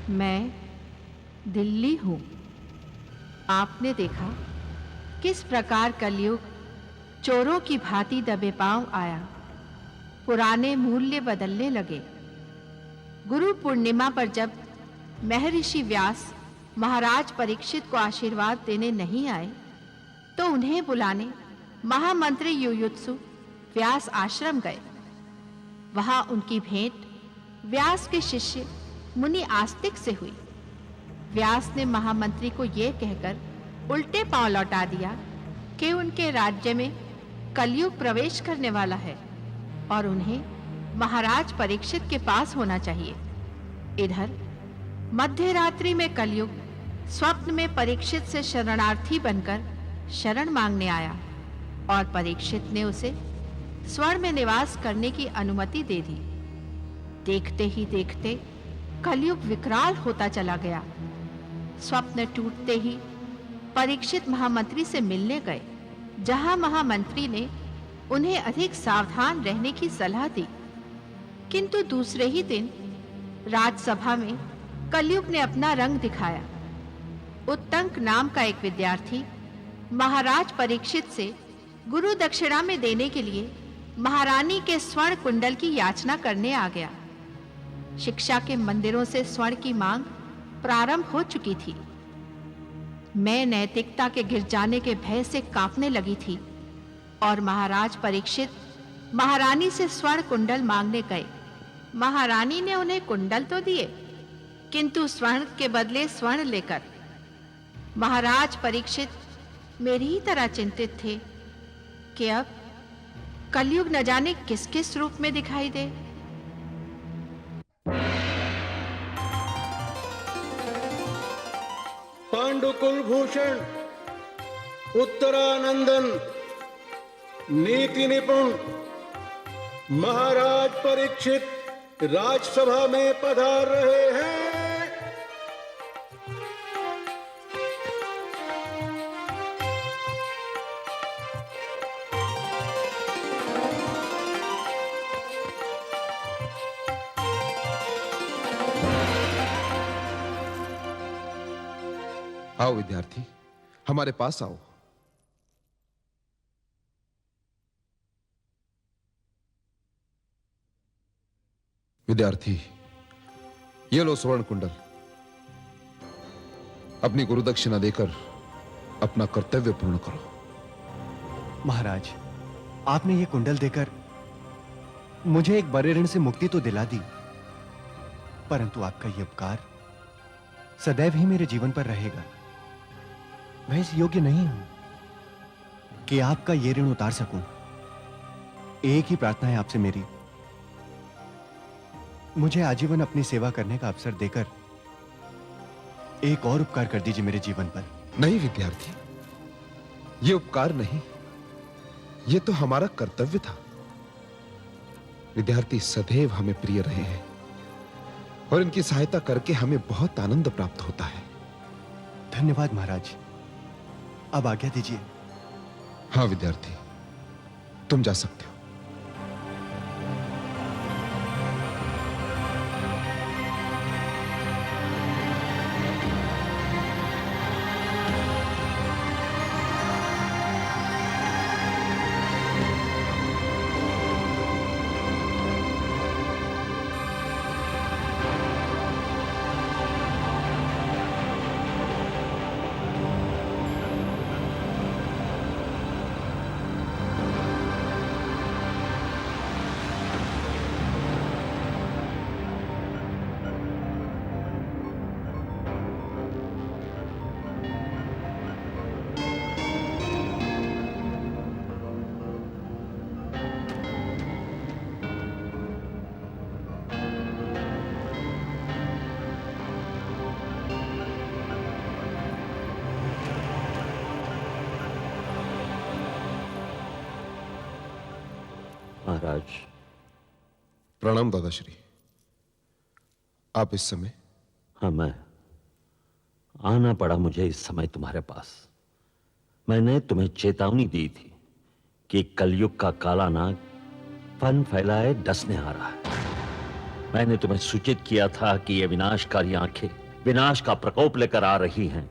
मैं दिल्ली हूँ। आपने देखा किस प्रकार कलयुग चोरों की भांति दबे पांव आया, पुराने मूल्य बदलने लगे। गुरु पूर्णिमा पर जब महर्षि व्यास महाराज परीक्षित को आशीर्वाद देने नहीं आए, तो उन्हें बुलाने महामंत्री युयुत्सु व्यास आश्रम गए। वहां उनकी भेंट व्यास के शिष्य मुनि आस्तिक से हुई। व्यास ने महामंत्री को यह कहकर उल्टे पांव लौटा दिया कि उनके राज्य में कलयुग प्रवेश करने वाला है और उन्हें महाराज परीक्षित के पास होना चाहिए। इधर मध्य रात्रि में कलयुग स्वप्न में परीक्षित से शरणार्थी बनकर शरण मांगने आया और परीक्षित ने उसे स्वर्ण में निवास करने की अनुमति दे दी। देखते ही देखते कलयुग विकराल होता चला गया। स्वप्न टूटते ही परीक्षित महामंत्री से मिलने गए, जहां महामंत्री ने उन्हें अधिक सावधान रहने की सलाह दी। किंतु दूसरे ही दिन राजसभा में कलयुग ने अपना रंग दिखाया। उत्तंक नाम का एक विद्यार्थी महाराज परीक्षित से गुरु दक्षिणा में देने के लिए महारानी के स्वर्ण कुंडल की याचना करने आ गया। शिक्षा के मंदिरों से स्वर्ण की मांग प्रारंभ हो चुकी थी। मैं नैतिकता के गिर जाने के भय से कांपने लगी थी और महाराज परीक्षित महारानी से स्वर्ण कुंडल मांगने गए। महारानी ने उन्हें कुंडल तो दिए, किंतु स्वर्ण के बदले स्वर्ण लेकर। महाराज परीक्षित मेरी ही तरह चिंतित थे कि अब कलयुग न जाने किस किस रूप में दिखाई दे। पांडुकुल भूषण, उत्तरानंदन, नीति निपुण महाराज परीक्षित राजसभा में पधार रहे हैं। आओ विद्यार्थी, हमारे पास आओ। विद्यार्थी, ये लो स्वर्ण कुंडल। अपनी गुरुदक्षिणा देकर अपना कर्तव्य पूर्ण करो। महाराज, आपने ये कुंडल देकर मुझे एक बड़े ऋण से मुक्ति तो दिला दी, परंतु आपका ये उपकार सदैव ही मेरे जीवन पर रहेगा। मैं इस योग्य नहीं हूं कि आपका ये ऋण उतार सकूं। एक ही प्रार्थना है आपसे मेरी, मुझे आजीवन अपनी सेवा करने का अवसर देकर एक और उपकार कर दीजिए मेरे जीवन पर। नहीं विद्यार्थी, ये उपकार नहीं, ये तो हमारा कर्तव्य था। विद्यार्थी सदैव हमें प्रिय रहे हैं और इनकी सहायता करके हमें बहुत आनंद प्राप्त होता है। धन्यवाद महाराज, अब आज्ञा दीजिए। हाँ विद्यार्थी, तुम जा सकते हो। महाराज। प्रणाम दादाश्री। आप इस समय? हाँ, मैं आना पड़ा मुझे इस समय तुम्हारे पास। मैंने तुम्हें चेतावनी दी थी कि कलयुग का काला नाग फन फैलाए डसने आ रहा है। मैंने तुम्हें सूचित किया था कि ये विनाशकारी आंखें विनाश का प्रकोप लेकर आ रही हैं।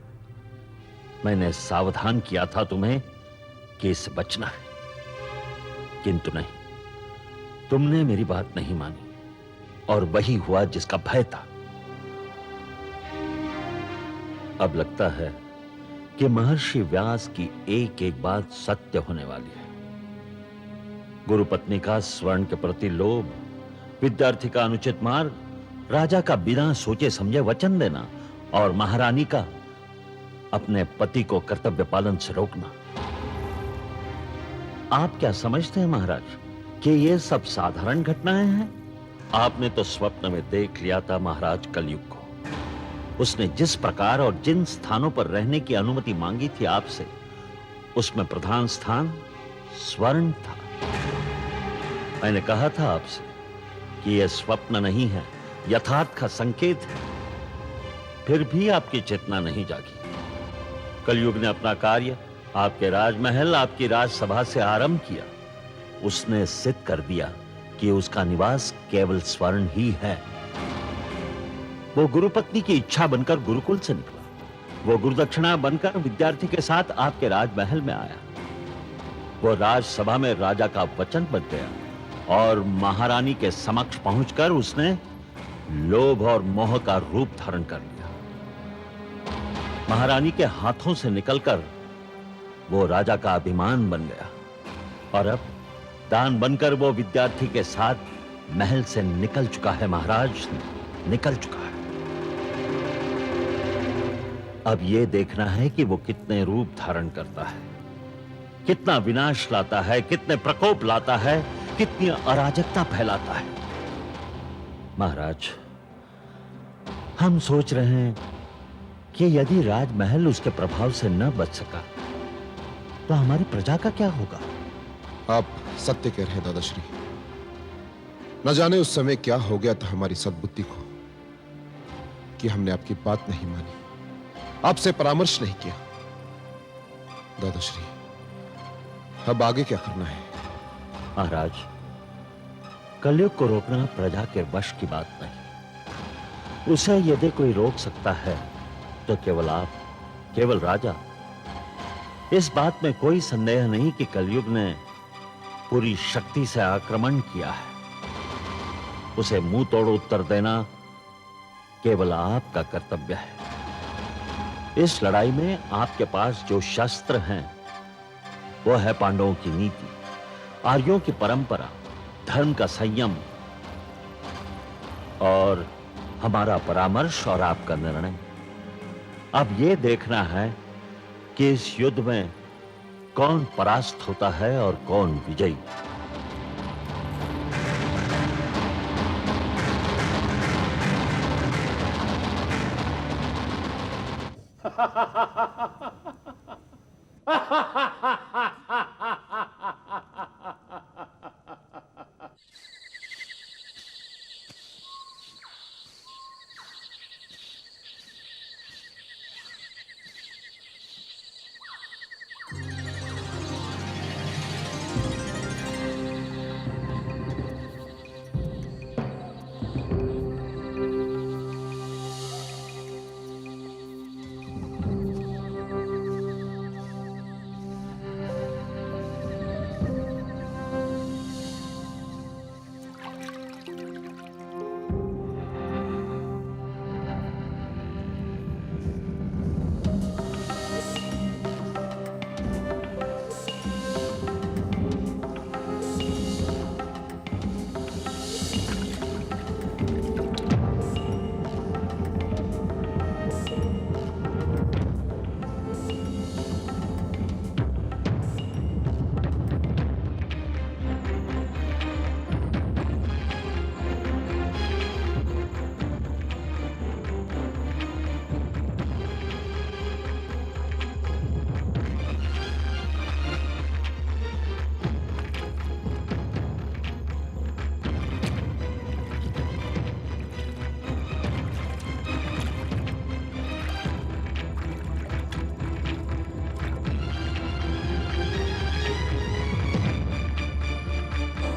मैंने सावधान किया था तुम्हें कि इससे बचना है, किंतु नहीं, तुमने मेरी बात नहीं मानी और वही हुआ जिसका भय था। अब लगता है कि महर्षि व्यास की एक एक बात सत्य होने वाली है। गुरुपत्नी का स्वर्ण के प्रति लोभ, विद्यार्थी का अनुचित मार्ग, राजा का बिना सोचे समझे वचन देना और महारानी का अपने पति को कर्तव्य पालन से रोकना। आप क्या समझते हैं महाराज कि ये सब साधारण घटनाएं हैं? आपने तो स्वप्न में देख लिया था महाराज कलयुग को। उसने जिस प्रकार और जिन स्थानों पर रहने की अनुमति मांगी थी आपसे, उसमें प्रधान स्थान स्वर्ण था। मैंने कहा था आपसे कि यह स्वप्न नहीं है, यथार्थ का संकेत है। फिर भी आपकी चेतना नहीं जागी। कलयुग ने अपना कार्य आपके राजमहल, आपकी राजसभा से आरंभ किया। उसने सिद्ध कर दिया कि उसका निवास केवल स्वर्ण ही है। वो गुरुपत्नी की इच्छा बनकर गुरुकुल से निकला। वो गुरुदक्षिणा बनकर विद्यार्थी के साथ आपके राजमहल में आया। वो राजसभा में राजा का वचन बन गया और महारानी के समक्ष पहुंचकर उसने लोभ और मोह का रूप धारण कर लिया। महारानी के हाथों से निकलकर वो राजा का अभिमान बन गया और अब दान बनकर वो विद्यार्थी के साथ महल से निकल चुका है। महाराज, निकल चुका है। अब यह देखना है कि वो कितने रूप धारण करता है, कितना विनाश लाता है, कितने प्रकोप लाता है, कितनी अराजकता फैलाता है। महाराज, हम सोच रहे हैं कि यदि राजमहल उसके प्रभाव से न बच सका तो हमारी प्रजा का क्या होगा? आप सत्य कह रहे हैं दादाश्री। न जाने उस समय क्या हो गया था हमारी सद्बुद्धि को कि हमने आपकी बात नहीं मानी, आपसे परामर्श नहीं किया। दादाश्री, अब आगे क्या करना है? महाराज, कलयुग को रोकना प्रजा के वश की बात नहीं। उसे यदि कोई रोक सकता है तो केवल आप, केवल राजा। इस बात में कोई संदेह नहीं कि कलयुग ने पूरी शक्ति से आक्रमण किया है। उसे मुंह तोड़ उत्तर देना केवल आपका कर्तव्य है। इस लड़ाई में आपके पास जो शस्त्र हैं वो है पांडवों की नीति, आर्यों की परंपरा, धर्म का संयम और हमारा परामर्श और आपका निर्णय। अब यह देखना है कि इस युद्ध में कौन परास्त होता है और कौन विजयी।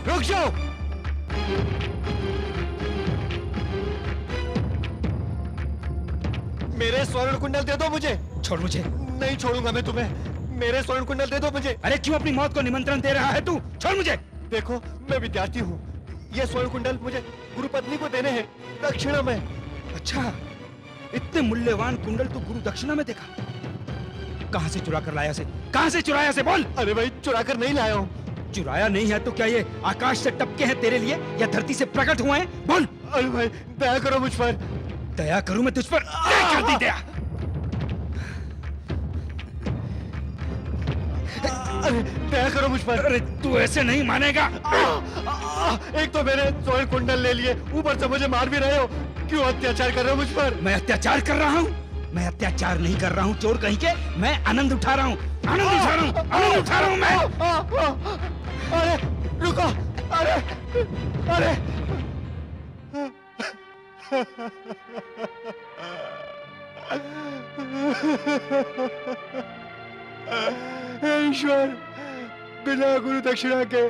रुक जाओ। मेरे स्वर्ण कुंडल दे दो मुझे। छोड़ मुझे। नहीं छोड़ूंगा मैं तुम्हें। मेरे स्वर्ण कुंडल दे दो मुझे। अरे क्यों अपनी मौत को निमंत्रण दे रहा है तू? छोड़ मुझे। देखो मैं विद्यार्थी हूँ, ये स्वर्ण कुंडल मुझे गुरु पत्नी को देने हैं दक्षिणा में। अच्छा, इतने मूल्यवान कुंडल तू गुरु दक्षिणा में देखा? कहां से चुरा कर लाया से? कहां से चुराया से बोल। अरे भाई चुरा कर नहीं लाया हूँ। चुराया नहीं है तो क्या ये आकाश से टपके हैं तेरे लिए या धरती से प्रकट हुए हैं? बोल। अरे भाई दया करो मुझ पर। दया करूं मैं तुझ पर? नहीं कर दी दया। अरे दया करो मुझ पर। अरे तू ऐसे नहीं मानेगा। एक तो मेरे स्वर्ण कुंडल ले लिए, ऊपर से मुझे मार भी रहे हो। क्यों अत्याचार कर रहे हो मुझ पर? मैं अत्याचार कर रहा हूँ? मैं अत्याचार नहीं कर रहा हूँ चोर कहीं के। मैं आनंद उठा रहा हूँ, आनंद उठा रहा हूँ, आनंद उठा रहा हूँ मैं। अरे रुको। अरे अरे हे ईश्वर, बिना गुरु दक्षिणा के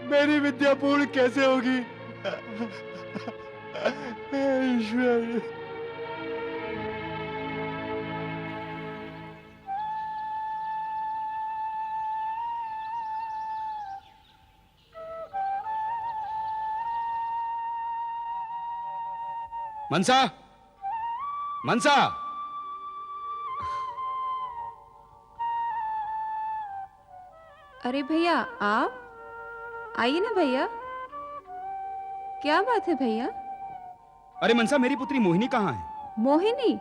मेरी विद्या पूर्ण कैसे होगी? हे ईश्वर। मनसा, मनसा। अरे भैया आप आइए ना भैया। क्या बात है भैया? अरे मनसा, मेरी पुत्री मोहिनी कहाँ है? मोहिनी?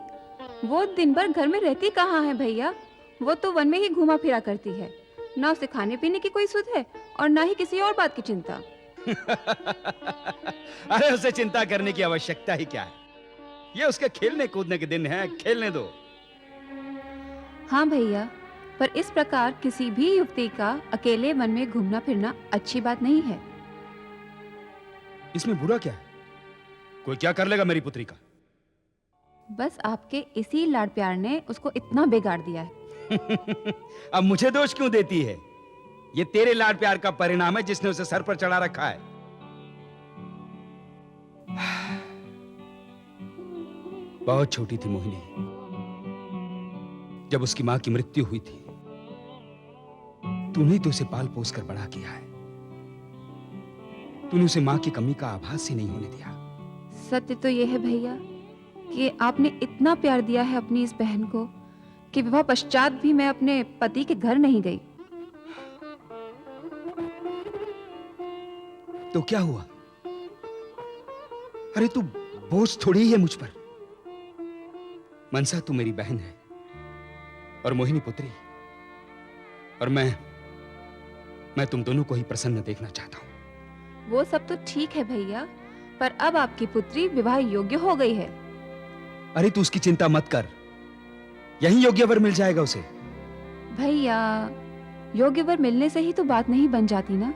वो दिन भर घर में रहती कहाँ है भैया? वो तो वन में ही घूमा फिरा करती है। ना उसे खाने पीने की कोई सुध है और ना ही किसी और बात की चिंता। अरे उसे चिंता करने की आवश्यकता ही क्या है? ये उसके खेलने कूदने के दिन हैं, खेलने दो। हाँ भैया, पर इस प्रकार किसी भी युवती का अकेले वन में घूमना फिरना अच्छी बात नहीं है। इसमें बुरा क्या है? कोई क्या कर लेगा मेरी पुत्री का? बस आपके इसी लाड़ प्यार ने उसको इतना बिगाड़ दिया है। अब मुझे दोष क्यों देती है? ये तेरे लाड़ प्यार का परिणाम है जिसने उसे सर पर चढ़ा रखा है। बहुत छोटी थी मोहिनी जब उसकी मां की मृत्यु हुई थी। तूने तो उसे पाल पोस कर बड़ा किया है। तूने उसे मां की कमी का आभास ही नहीं होने दिया। सत्य तो यह है भैया कि आपने इतना प्यार दिया है अपनी इस बहन को कि विवाह पश्चात भी मैं अपने पति के घर नहीं गई। तो क्या हुआ? अरे तू बोझ थोड़ी है मुझ पर। मनसा, तू मेरी बहन है और मोहिनी पुत्री, और मैं तुम दोनों को ही प्रसन्न देखना चाहता हूं। वो सब तो ठीक है भैया, पर अब आपकी पुत्री विवाह योग्य हो गई है। अरे तू उसकी चिंता मत कर, यही योग्य वर मिल जाएगा उसे। भैया, योग्य वर मिलने से ही तो बात नहीं बन जाती ना।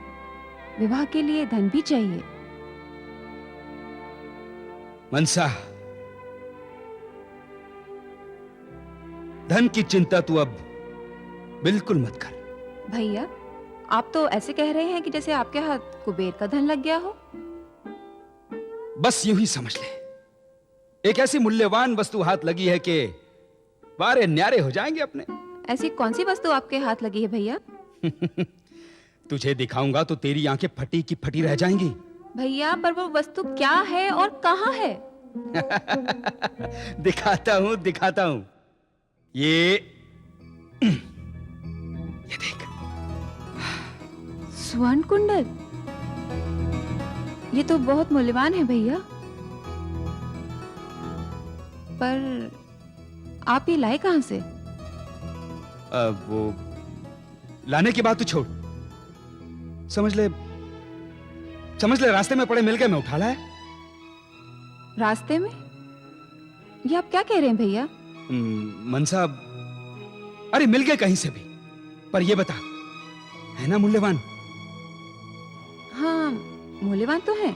विवाह के लिए धन भी चाहिए। मनसा, धन की चिंता तू अब बिल्कुल मत कर। भैया, आप तो ऐसे कह रहे हैं कि जैसे आपके हाथ कुबेर का धन लग गया हो। बस यूं ही समझ ले, एक ऐसी मूल्यवान वस्तु हाथ लगी है कि वारे न्यारे हो जाएंगे अपने। ऐसी कौन सी वस्तु आपके हाथ लगी है भैया? तुझे दिखाऊंगा तो तेरी आंखें फटी की फटी रह जाएंगी। भैया, पर वो वस्तु क्या है और कहाँ है? दिखाता हूं। ये देख। स्वर्ण कुंडल? ये तो बहुत मूल्यवान है भैया। पर आप ये लाए कहां से? वो लाने की बात तो छोड़, समझ ले रास्ते में पड़े मिल गए, मैं उठा लाया। रास्ते में? ये आप क्या कह रहे हैं भैया? मनसा, अरे मिल गए कहीं से भी, पर ये बता, है ना मूल्यवान? हाँ, मूल्यवान तो है।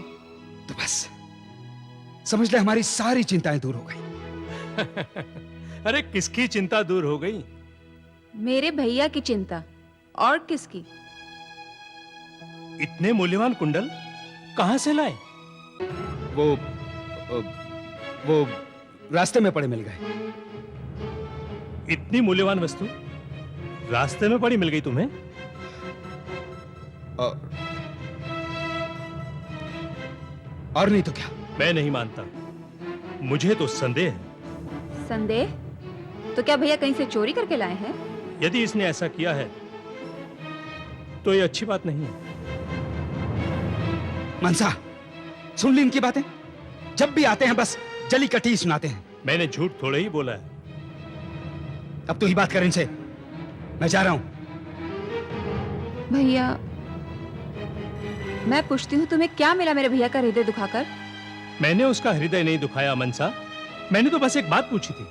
तो बस समझ ले हमारी सारी चिंताएं दूर हो गई। अरे किसकी चिंता दूर हो गई? मेरे भैया की चिंता, और किसकी? इतने मूल्यवान कुंडल कहां से लाए? वो रास्ते में पड़े मिल गए। इतनी मूल्यवान वस्तु रास्ते में पड़ी मिल गई तुम्हें? और नहीं तो क्या? मैं नहीं मानता, मुझे तो संदेह है। संदेह? तो क्या भैया कहीं से चोरी करके लाए हैं? यदि इसने ऐसा किया है तो ये अच्छी बात नहीं है। मनसा, सुन ली इनकी बातें? जब भी आते हैं बस जली कटी ही सुनाते हैं। मैंने झूठ थोड़ा ही बोला है। अब तू ही बात कर इनसे, मैं जा रहा हूं। भैया, मैं पूछती हूँ तुम्हें क्या मिला मेरे भैया का हृदय दुखाकर? मैंने उसका हृदय नहीं दुखाया मनसा, मैंने तो बस एक बात पूछी थी।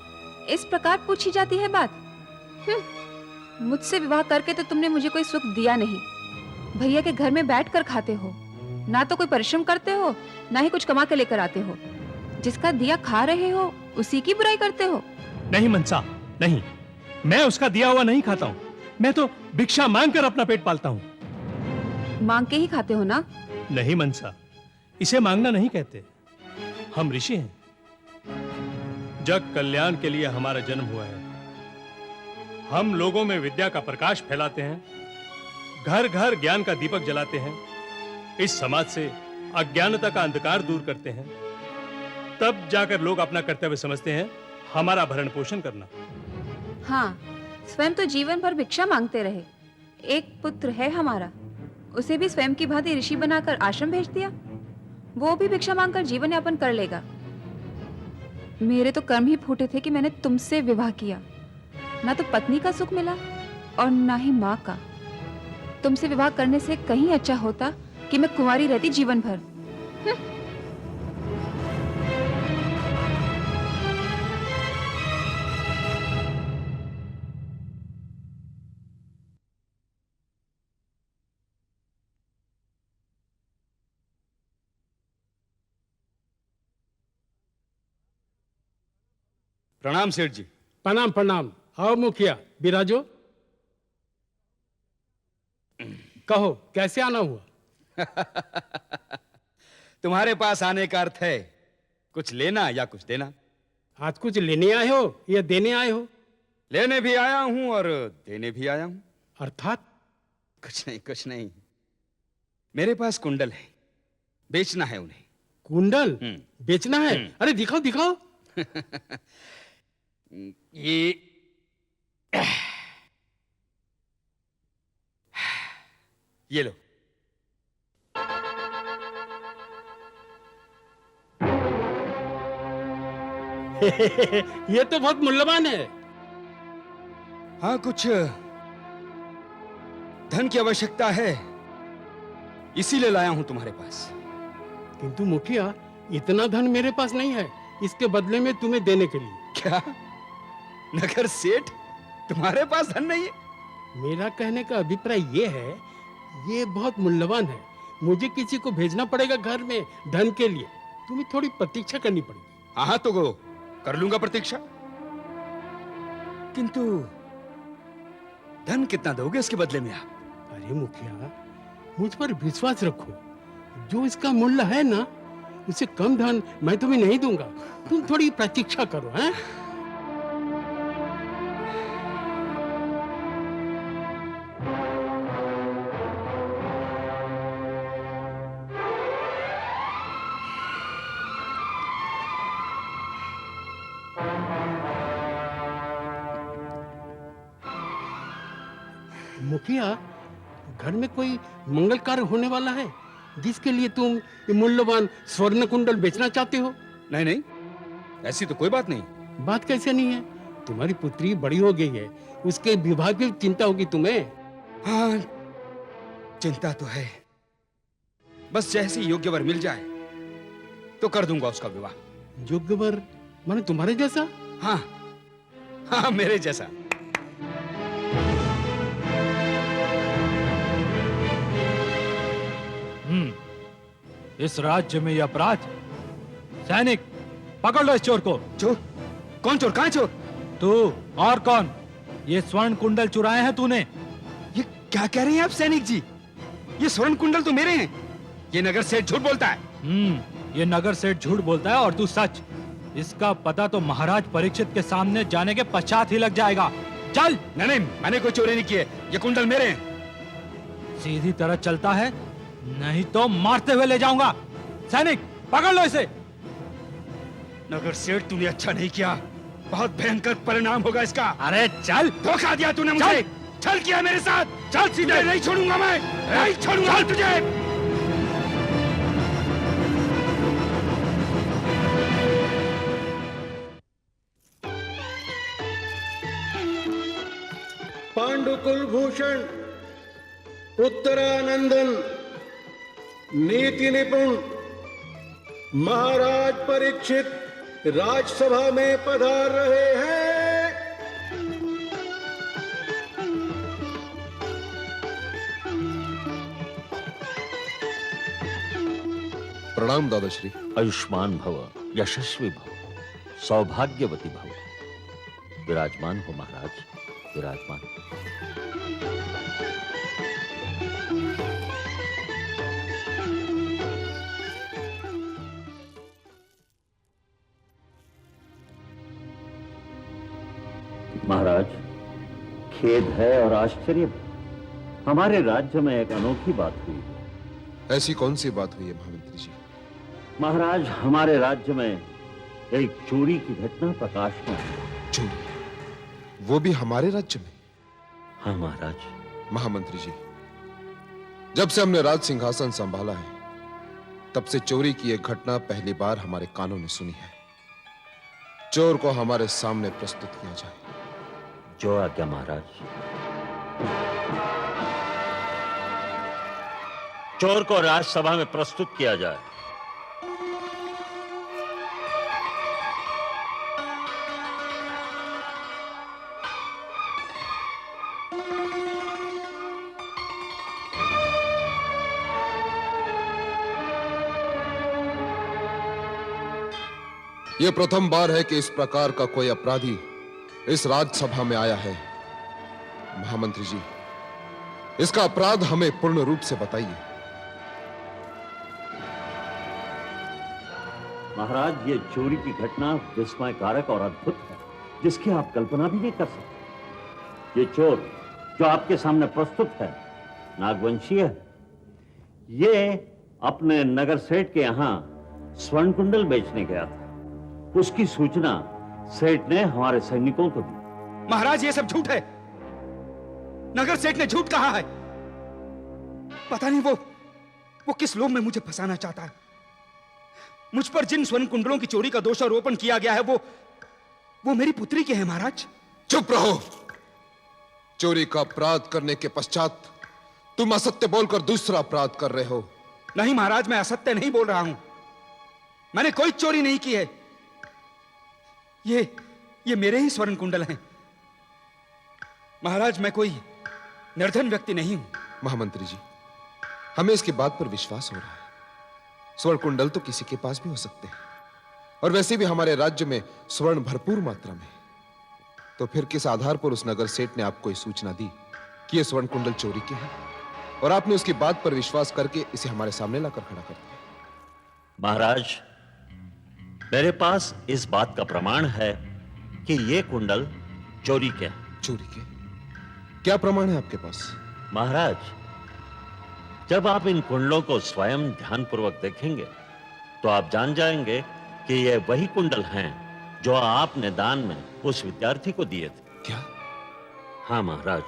इस प्रकार पूछी जाती है बात? मुझसे विवाह करके तो तुमने मुझे कोई सुख दिया नहीं। भैया के घर में बैठकर खाते हो, ना तो कोई परिश्रम करते हो, ना ही कुछ कमा के लेकर आते हो। जिसका दिया खा रहे हो उसी की बुराई करते हो। नहीं मनसा, नहीं, मैं उसका दिया हुआ नहीं खाता हूँ। मैं तो भिक्षा मांग कर अपना पेट पालता हूँ। मांग के ही खाते हो ना? नहीं मनसा, इसे मांगना नहीं कहते। हम ऋषि हैं, जग कल्याण के लिए हमारा जन्म हुआ है। हम लोगों में विद्या का प्रकाश फैलाते हैं, घर घर ज्ञान का दीपक जलाते हैं, इस समाज से अज्ञानता का अंधकार दूर करते हैं। तब जाकर लोग अपना कर्तव्य समझते हैं हमारा भरण पोषण करना। हाँ, स्वयं तो जीवन भर भिक्षा मांगते रहे। एक पुत्र है हमारा, उसे भी स्वयं की भांति ऋषि बनाकर आश्रम भेज दिया। वो भी भिक्षा मांगकर जीवन यापन कर लेगा। मेरे तो कर्म ही फूटे थे कि मैंने तुमसे विवाह किया। ना तो पत्नी का सुख मिला और ना ही माँ का। तुमसे विवाह करने से कहीं अच्छा होता कि मैं कुंवारी रहती जीवन भर। प्रणाम सेठ जी। प्रणाम प्रणाम। आओ मुखिया, बिराजो। कहो कैसे आना हुआ? तुम्हारे पास आने का अर्थ है कुछ लेना या कुछ देना। आज कुछ लेने आए हो या देने आए हो? लेने भी आया हूं और देने भी आया हूं। अर्थात? कुछ नहीं, कुछ नहीं। मेरे पास कुंडल है, बेचना है उन्हें। कुंडल बेचना है? अरे दिखाओ दिखाओ। ये लो। ये तो बहुत मूल्यवान है। हाँ, कुछ धन की आवश्यकता है, इसीलिए लाया हूं तुम्हारे पास। किंतु मुखिया, इतना धन मेरे पास नहीं है इसके बदले में तुम्हें देने के लिए। क्या नगर सेठ, तुम्हारे पास धन नहीं है? मेरा कहने का अभिप्राय ये है, ये बहुत मूल्यवान है। मुझे किसी को भेजना पड़ेगा घर में धन के लिए। तुम्हें थोड़ी प्रतीक्षा करनी पड़ेगी। हाँ तो गो कर लूंगा प्रतीक्षा, किंतु धन कितना दोगे इसके बदले में आप? अरे मुखिया, मुझ पर विश्वास रखो। जो इसका मूल्य है ना, उससे कम धन मैं तुम्हें नहीं दूंगा। तुम थोड़ी प्रतीक्षा करो। हैं? मुखिया, घर में कोई मंगल कार्य होने वाला है जिसके लिए तुम ये मूल्यवान स्वर्ण कुंडल बेचना चाहते हो? नहीं नहीं, ऐसी तो कोई बात नहीं। बात कैसे नहीं है? तुम्हारी पुत्री बड़ी हो गई है, उसके विवाह की चिंता होगी तुम्हें। हाँ, चिंता तो है। बस जैसे योग्य वर मिल जाए तो कर दूंगा उसका विवाह। योग्य वर माने तुम्हारे जैसा? हाँ हाँ, मेरे जैसा। इस राज्य में यह अपराध। सैनिक, पकड़ लो इस चोर को। चोर? कौन चोर? कहां चोर? तू और कौन? ये स्वर्ण कुंडल चुराए हैं तूने? ये क्या कह रहे हैं आप सैनिक जी? ये स्वर्ण कुंडल तो मेरे हैं। ये नगर सेठ झूठ बोलता है। ये नगर सेठ झूठ बोलता है और तू सच। इसका पता तो महाराज परीक्षित के सामने जाने के पश्चात ही लग जाएगा। चल। नहीं, मैंने कोई चोरी नहीं की है। ये कुंडल मेरे हैं। सीधी तरह चलता है, नहीं तो मारते हुए ले जाऊंगा। सैनिक, पकड़ लो इसे। नगर सेठ, तूने अच्छा नहीं किया। बहुत भयंकर परिणाम होगा इसका। अरे चल। धोखा दिया तूने मुझे। चल किया मेरे साथ। चल सीधे। नहीं छोड़ूंगा मैं, नहीं छोड़ूंगा तुझे। पांडुकुल भूषण, उत्तरानंदन, नीति निपुण महाराज परीक्षित राजसभा में पधार रहे हैं। प्रणाम दादाश्री। आयुष्मान भव, यशस्वी भव, सौभाग्यवती भव। विराजमान हो महाराज, विराजमान। महाराज, खेद है और आश्चर्य भी। हमारे राज्य में एक अनोखी बात हुई है। ऐसी कौन सी बात हुई है महामंत्री जी? महाराज, हमारे राज्य में एक चोरी की घटना प्रकाश में आई। चोरी? वो भी हमारे राज्य में? हाँ महाराज। महामंत्री जी, जब से हमने राज सिंहासन संभाला है, तब से चोरी की एक घटना पहली बार हमारे कानों ने सुनी है। चोर को हमारे सामने प्रस्तुत किया जाए। जो आज्ञा महाराज। चोर को राजसभा में प्रस्तुत किया जाए। यह प्रथम बार है कि इस प्रकार का कोई अपराधी इस राज्यसभा में आया है। महामंत्री जी, इसका अपराध हमें पूर्ण रूप से बताइए। महाराज, ये चोरी की घटना विस्मयकारक और अद्भुत है, जिसकी आप कल्पना भी नहीं कर सकते। ये चोर जो आपके सामने प्रस्तुत है, नागवंशीय है। ये अपने नगर सेठ के यहां स्वर्ण कुंडल बेचने गया था। उसकी सूचना सेठ ने हमारे सैनिकों को दी। महाराज, ये सब झूठ है। नगर सेठ ने झूठ कहा है। पता नहीं वो किस लोभ में मुझे फंसाना चाहता है। मुझ पर जिन स्वर्ण कुंडलों की चोरी का दोषारोपण किया गया है, वो मेरी पुत्री के हैं महाराज। चुप रहो। चोरी का अपराध करने के पश्चात तुम असत्य बोलकर दूसरा अपराध कर रहे हो। नहीं महाराज, मैं असत्य नहीं बोल रहा हूं। मैंने कोई चोरी नहीं की है। ये मेरे ही स्वर्ण कुंडल हैं। महाराज, मैं कोई निर्धन व्यक्ति नहीं हूं। महामंत्री जी, हमें इसकी बात पर विश्वास हो रहा है। स्वर्ण कुंडल तो किसी के पास भी हो सकते हैं, और वैसे भी हमारे राज्य में स्वर्ण भरपूर मात्रा में। तो फिर किस आधार पर उस नगर सेठ ने आपको यह सूचना दी कि यह स्वर्ण कुंडल चोरी के हैं, और आपने उसकी बात पर विश्वास करके इसे हमारे सामने लाकर खड़ा कर दिया? महाराज, मेरे पास इस बात का प्रमाण है कि ये कुंडल चोरी के हैं। चोरी के? क्या प्रमाण है आपके पास? महाराज, जब आप इन कुंडलों को स्वयं ध्यानपूर्वक देखेंगे तो आप जान जाएंगे कि ये वही कुंडल हैं जो आपने दान में उस विद्यार्थी को दिए थे। क्या? हाँ महाराज,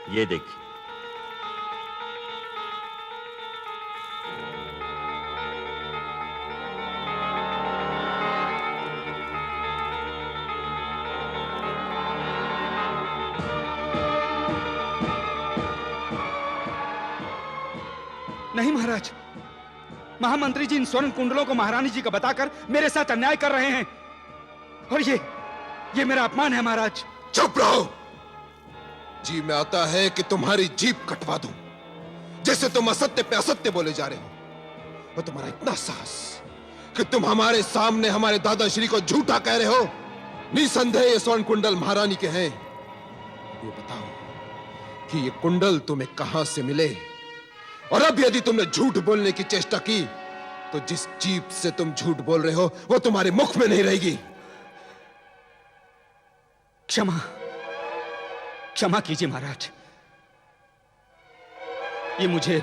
ये देखिए। नहीं महाराज, महामंत्री जी इन स्वर्ण कुंडलों को महारानी जी का बताकर मेरे साथ अन्याय कर रहे हैं, और ये मेरा अपमान है महाराज। चुप रहो। जी में आता है कि तुम्हारी जीभ कटवा दूं, जैसे तुम असत्य पे असत्य बोले जा रहे हो। और तुम्हारा इतना साहस कि तुम हमारे सामने हमारे दादाश्री को झूठा कह रहे हो। निसंदेह ये स्वर्ण कुंडल महारानी के हैं। ये बताओ कि ये कुंडल तुम्हें कहां से मिले, और अब यदि तुमने झूठ बोलने की चेष्टा की तो जिस जीभ से तुम झूठ बोल रहे हो वो तुम्हारे मुख में नहीं रहेगी। क्षमा क्षमा कीजिए महाराज, ये मुझे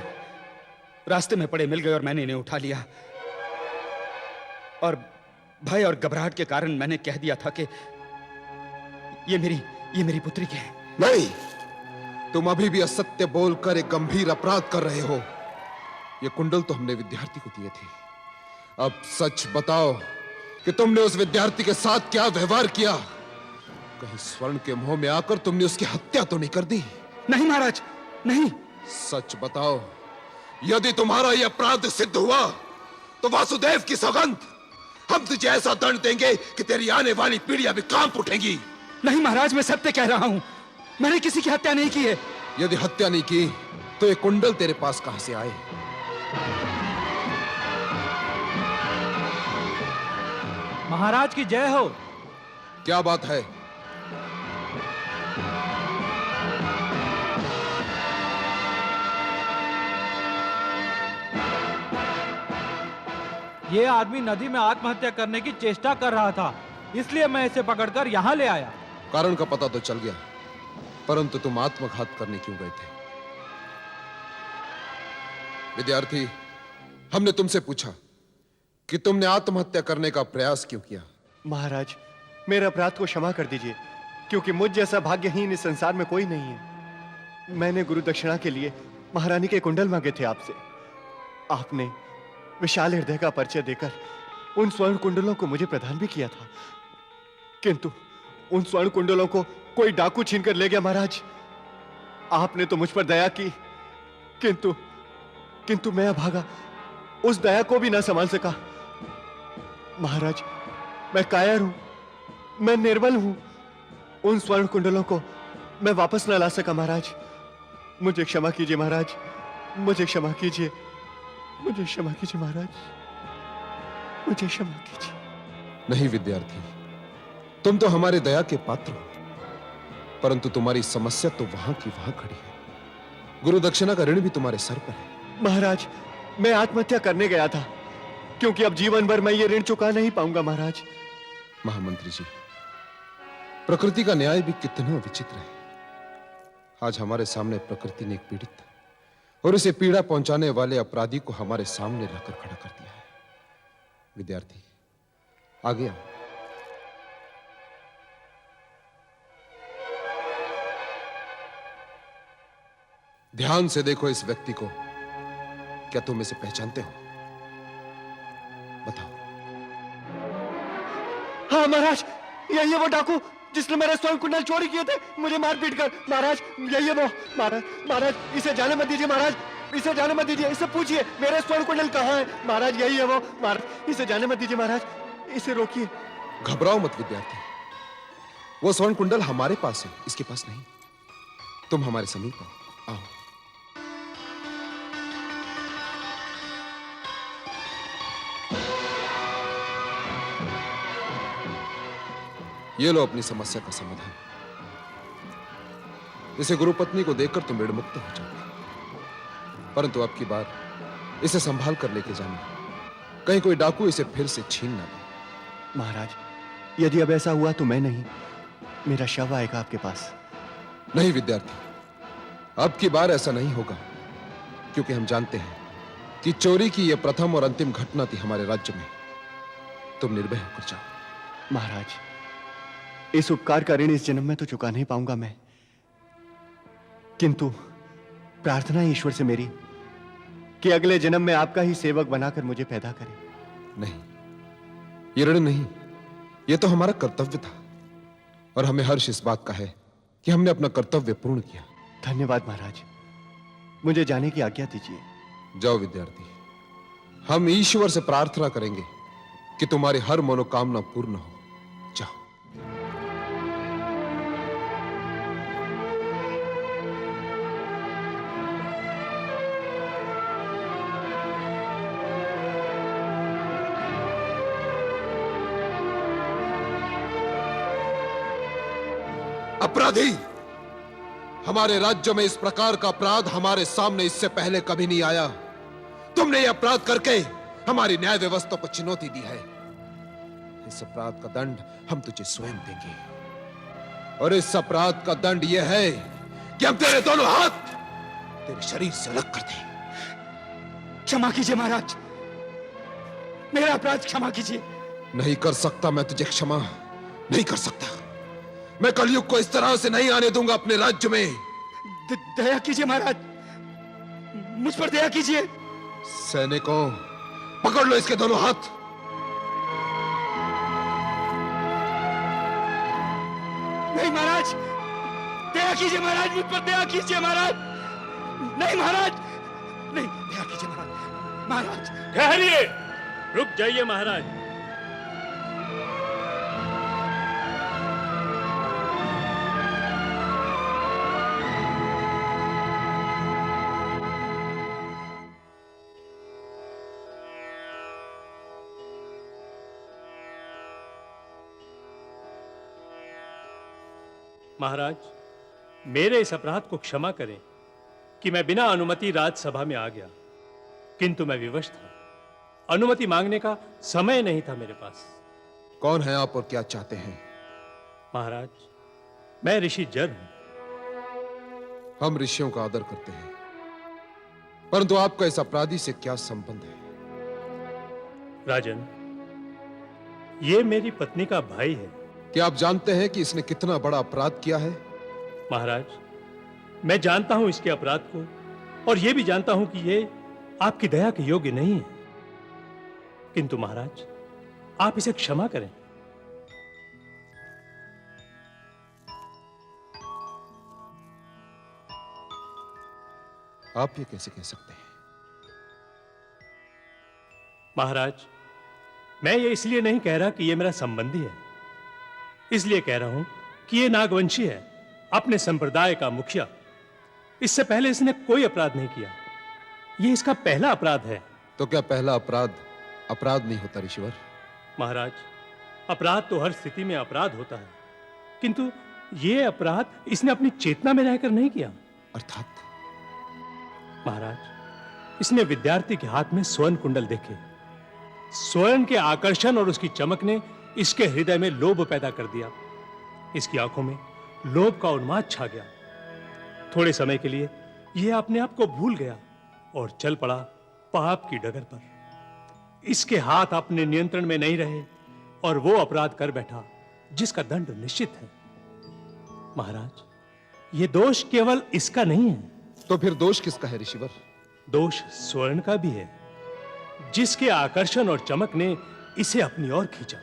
रास्ते में पड़े मिल गए और मैंने इन्हें उठा लिया, और भय और घबराहट के कारण मैंने कह दिया था कि ये मेरी पुत्री के हैं। नहीं, तुम अभी भी असत्य बोलकर एक गंभीर अपराध कर रहे हो। ये कुंडल तो हमने विद्यार्थी को दिए थे। अब सच बताओ कि तुमने उस विद्यार्थी के साथ क्या व्यवहार किया। कहीं स्वर्ण के मोह में आकर तुमने उसकी हत्या तो नहीं कर दी? नहीं महाराज, नहीं। सच बताओ, यदि तुम्हारा यह अपराध सिद्ध हुआ तो वासुदेव की सौगंध, हम तुझे ऐसा दंड देंगे कि तेरी आने वाली पीढ़ियां भी कांप उठेंगी। नहीं महाराज, मैं सत्य कह रहा हूं, मैंने किसी की हत्या नहीं की है। यदि हत्या नहीं की तो ये कुंडल तेरे पास कहां से आए? महाराज की जय हो। क्या बात है? ये आदमी नदी में आत्महत्या करने की चेष्टा कर रहा था, इसलिए मैं इसे पकड़कर यहाँ ले आया। कारण का पता तो चल गया, परंतु तुम आत्मघात करने क्यों गए थे? विद्यार्थी, हमने तुमसे पूछा कि तुमने आत्महत्या करने का प्रयास क्यों किया। महाराज, मेरे अपराध को क्षमा कर दीजिए, क्योंकि मुझ जैसा भाग्यहीन इस संसार में कोई नहीं है। मैंने गुरु दक्षिणा के लिए महारानी के कुंडल मांगे थे आपसे। आपने विशाल हृदय का परिचय देकर उन स्वर्ण कुंडलों को मुझे प्रदान भी किया था, किंतु उन स्वर्ण कुंडलों को कोई डाकू छीनकर ले गया। महाराज, आपने तो मुझ पर दया की, किंतु मैं अभागा उस दया को भी ना संभाल सका। महाराज, मैं कायर हूं, मैं निर्बल हूं। उन स्वर्ण कुंडलों को मैं वापस ना ला सका। महाराज, मुझे क्षमा कीजिए। महाराज, मुझे क्षमा कीजिए, मुझे क्षमा कीजिए। महाराज, मुझे क्षमा कीजिए। नहीं विद्यार्थी, तुम तो हमारे दया के पात्र हो, परंतु तुम्हारी समस्या तो वहां की वहां खड़ी है। गुरु दक्षिणा का ऋण भी तुम्हारे सर पर है। महाराज, मैं आत्महत्या करने गया था, क्योंकि अब जीवन भर मैं ये ऋण चुका नहीं पाऊंगा। महाराज, महामंत्री जी, प्रकृति का न्याय भी कितना विचित्र है। आज हमारे सामने प्रकृति ने एक पीड़ित और इसे पीड़ा पहुंचाने वाले अपराधी को हमारे सामने लाकर खड़ा कर दिया है। विद्यार्थी, आगे आओ। ध्यान से देखो इस व्यक्ति को। क्या तुम इसे पहचानते हो? बताओ। हाँ महाराज, यही है वो डाकू जिसने मेरे स्वर्ण कुंडल चोरी किए थे, मुझे मार पीट कर। महाराज, यही है वो। महाराज, इसे जाने मत दीजिए। महाराज, इसे जाने मत दीजिए। इससे पूछिए मेरे स्वर्ण कुंडल कहाँ है। महाराज, यही है वो। महाराज, इसे जाने मत दीजिए। महाराज, इसे रोकिए। घबराओ मत विद्यार्थी, वो स्वर्ण कुंडल हमारे पास है, इसके पास नहीं। तुम हमारे समीप आओ। आओ। ये लो अपनी समस्या का समाधान। इसे गुरुपत्नी को देखकर तुम ऋण मुक्त हो जाओगे, परंतु अब की बार इसे संभाल कर लेके जाना, कहीं कोई डाकू इसे फिर से छीन ना ले। महाराज, यदि अब ऐसा हुआ तो मैं नहीं, मेरा शव आएगा आपके पास। नहीं विद्यार्थी, अब की बार ऐसा नहीं होगा, क्योंकि हम जानते हैं कि चोरी की यह प्रथम और अंतिम घटना थी हमारे राज्य में। तुम निर्भय होकर जाओ। महाराज, इस उपकार का ऋण इस जन्म में तो चुका नहीं पाऊंगा मैं, किंतु प्रार्थना है ईश्वर से मेरी कि अगले जन्म में आपका ही सेवक बनाकर मुझे पैदा करे। नहीं, ये ऋण नहीं, ये तो हमारा कर्तव्य था, और हमें हर्ष इस बात का है कि हमने अपना कर्तव्य पूर्ण किया। धन्यवाद महाराज, मुझे जाने की आज्ञा दीजिए। जाओ विद्यार्थी, हम ईश्वर से प्रार्थना करेंगे कि तुम्हारी हर मनोकामना पूर्ण हो। जाओ। अपराधी, हमारे राज्य में इस प्रकार का अपराध हमारे सामने इससे पहले कभी नहीं आया। तुमने यह अपराध करके हमारी न्याय व्यवस्था को चुनौती दी है। इस अपराध का दंड हम तुझे स्वयं देंगे, और इस अपराध का दंड यह है कि हम तेरे दोनों हाथ तेरे शरीर से अलग कर दें। क्षमा कीजिए महाराज, मेरा अपराध क्षमा कीजिए। नहीं कर सकता मैं तुझे क्षमा, नहीं कर सकता। मैं कलयुग को इस तरह से नहीं आने दूंगा अपने राज्य में। दया कीजिए महाराज, मुझ पर दया कीजिए। सैनिकों, पकड़ लो इसके दोनों हाथ। नहीं महाराज, दया कीजिए महाराज, मुझ पर दया कीजिए महाराज। नहीं महाराज, नहीं, दया कीजिए महाराज। महाराज ठहरिए, रुक जाइए महाराज। महाराज, मेरे इस अपराध को क्षमा करें कि मैं बिना अनुमति राजसभा में आ गया, किंतु मैं विवश था। अनुमति मांगने का समय नहीं था मेरे पास। कौन है आप और क्या चाहते हैं? महाराज, मैं ऋषि जर हूं। हम ऋषियों का आदर करते हैं, परंतु आपका इस अपराधी से क्या संबंध है? राजन, ये मेरी पत्नी का भाई है। क्या आप जानते हैं कि इसने कितना बड़ा अपराध किया है? महाराज, मैं जानता हूं इसके अपराध को, और यह भी जानता हूं कि ये आपकी दया के योग्य नहीं है, किंतु महाराज, आप इसे क्षमा करें। आप ये कैसे कह सकते हैं? महाराज, मैं ये इसलिए नहीं कह रहा कि ये मेरा संबंधी है, इसलिए कह रहा हूं कि ये नागवंशी है, अपने संप्रदाय का मुखिया। इससे पहले इसने कोई अपराध नहीं किया, ये इसका पहला अपराध है। तो क्या पहला अपराध अपराध नहीं होता ऋषिवर? महाराज, अपराध तो हर स्थिति में अपराध होता है, किंतु ये अपराध इसने अपनी चेतना में रहकर नहीं किया। अर्थात? महाराज, इसने विद्यार्थी के हाथ में स्वर्ण कुंडल देखे। स्वर्ण के आकर्षण और उसकी चमक ने इसके हृदय में लोभ पैदा कर दिया। इसकी आंखों में लोभ का उन्माद छा गया। थोड़े समय के लिए यह अपने आप को भूल गया और चल पड़ा पाप की डगर पर। इसके हाथ अपने नियंत्रण में नहीं रहे और वो अपराध कर बैठा जिसका दंड निश्चित है। महाराज, यह दोष केवल इसका नहीं है। तो फिर दोष किसका है ऋषिवर? दोष स्वर्ण का भी है, जिसके आकर्षण और चमक ने इसे अपनी ओर खींचा।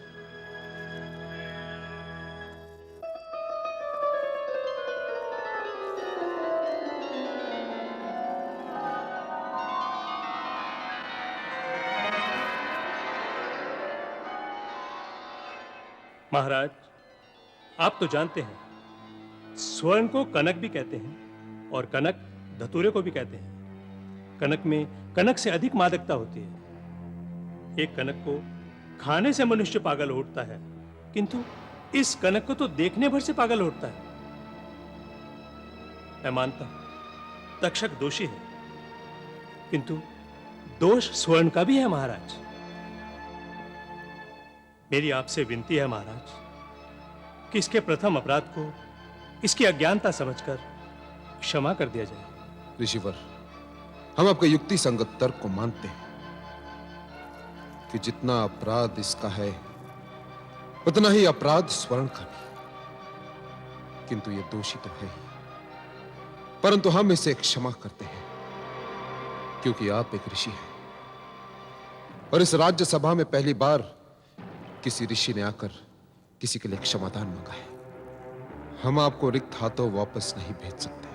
महाराज, आप तो जानते हैं, स्वर्ण को कनक भी कहते हैं और कनक धतूरे को भी कहते हैं। कनक में कनक से अधिक मादकता होती है। एक कनक को खाने से मनुष्य पागल उठता है, किंतु इस कनक को तो देखने भर से पागल उठता है। मैं मानता हूं तक्षक दोषी है, किंतु दोष स्वर्ण का भी है। महाराज, मेरी आपसे विनती है महाराज कि इसके प्रथम अपराध को इसकी अज्ञानता समझकर क्षमा कर दिया जाए। ऋषिवर, हम आपके युक्ति संगत तर्क को मानते हैं कि जितना अपराध इसका है उतना ही अपराध स्वर्ण का भी, किंतु ये दोषी तो है ही। परंतु हम इसे क्षमा करते हैं क्योंकि आप एक ऋषि हैं और इस राज्य सभा में पहली बार किसी ऋषि ने आकर किसी के लिए क्षमादान मांगा है। हम आपको रिक्त हाथों वापस नहीं भेज सकते,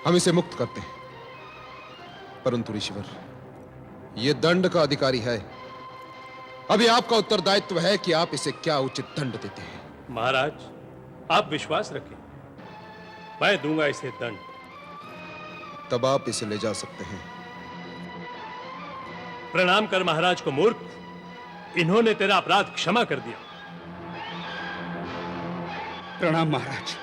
हम इसे मुक्त करते हैं। परंतु ऋषिवर, यह दंड का अधिकारी है। अभी आपका उत्तरदायित्व है कि आप इसे क्या उचित दंड देते हैं। महाराज, आप विश्वास रखें, मैं दूंगा इसे दंड। तब आप इसे ले जा सकते हैं। प्रणाम कर महाराज को मूर्ख, इन्होंने तेरा अपराध क्षमा कर दिया। प्रणाम महाराज।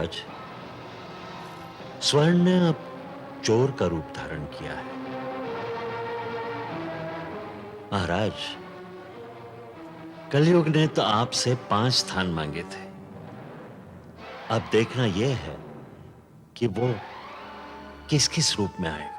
महाराज, स्वर्ण ने अब चोर का रूप धारण किया है। महाराज, कलयुग ने तो आपसे 5 स्थान मांगे थे। अब देखना यह है कि वो किस किस रूप में आएगा।